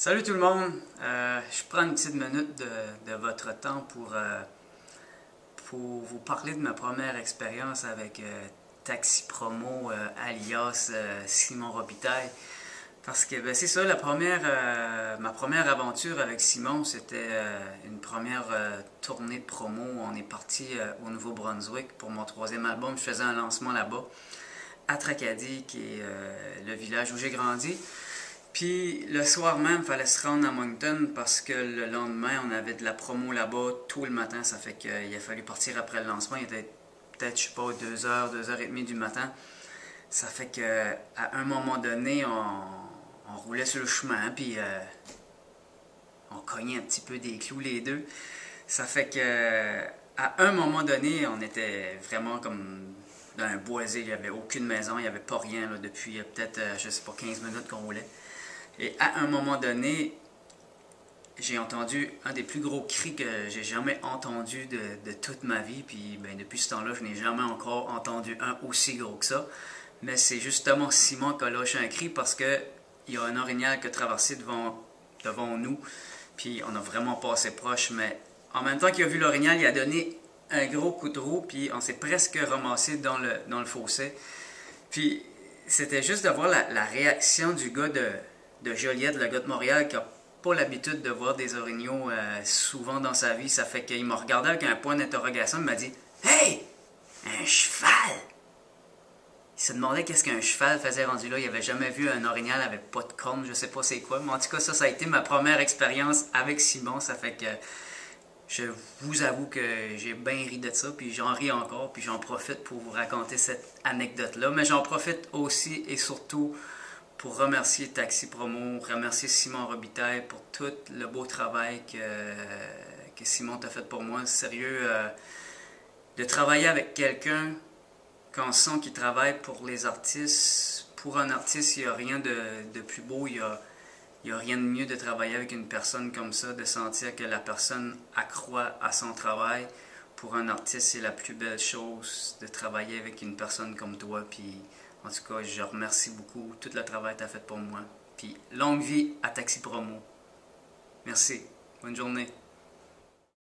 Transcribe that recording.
Salut tout le monde! Je prends une petite minute de votre temps pour vous parler de ma première expérience avec Taxi Promo alias Simon Robitaille. Parce que c'est ça, ma première aventure avec Simon, c'était une première tournée de promo. On est parti au Nouveau-Brunswick pour mon troisième album. Je faisais un lancement là-bas, à Tracadie, qui est le village où j'ai grandi. Puis le soir même, il fallait se rendre à Moncton parce que le lendemain, on avait de la promo là-bas tout le matin. Ça fait qu'il a fallu partir après le lancement. Il était peut-être, je sais pas, 2h, 2h30 du matin. Ça fait qu'à un moment donné, on roulait sur le chemin, puis on cognait un petit peu des clous les deux. Ça fait que à un moment donné, on était vraiment comme dans un boisé. Il n'y avait aucune maison, il n'y avait pas rien là, depuis peut-être, je sais pas, 15 minutes qu'on roulait. Et à un moment donné, j'ai entendu un des plus gros cris que j'ai jamais entendu de toute ma vie. Puis depuis ce temps-là, je n'ai jamais encore entendu un aussi gros que ça. Mais c'est justement Simon qui a lâché un cri parce que il y a un orignal qui a traversé devant nous. Puis on a vraiment passé proche. Mais en même temps qu'il a vu l'orignal, il a donné un gros coup de roue. Puis on s'est presque ramassé dans le fossé. Puis c'était juste de voir la réaction du gars de Joliette, le gars de Montréal, qui n'a pas l'habitude de voir des orignaux souvent dans sa vie. Ça fait qu'il m'a regardé avec un point d'interrogation. Il m'a dit « Hey! Un cheval! » Il se demandait qu'est-ce qu'un cheval faisait rendu là. Il n'avait jamais vu un orignal avec pas de cornes, je sais pas c'est quoi. Mais en tout cas, ça a été ma première expérience avec Simon. Ça fait que je vous avoue que j'ai bien ri de ça, puis j'en ris encore, puis j'en profite pour vous raconter cette anecdote-là. Mais j'en profite aussi et surtout pour remercier Taxi Promo, remercier Simon Robitaille pour tout le beau travail que Simon t'a fait pour moi. Sérieux, de travailler avec quelqu'un quand on sent qu'il travaille pour les artistes, pour un artiste, il n'y a rien de plus beau, il n'y a rien de mieux de travailler avec une personne comme ça, de sentir que la personne accroît à son travail. Pour un artiste, c'est la plus belle chose de travailler avec une personne comme toi. Puis, en tout cas, je remercie beaucoup tout le travail que tu as fait pour moi. Puis, longue vie à Taxi Promo. Merci. Bonne journée.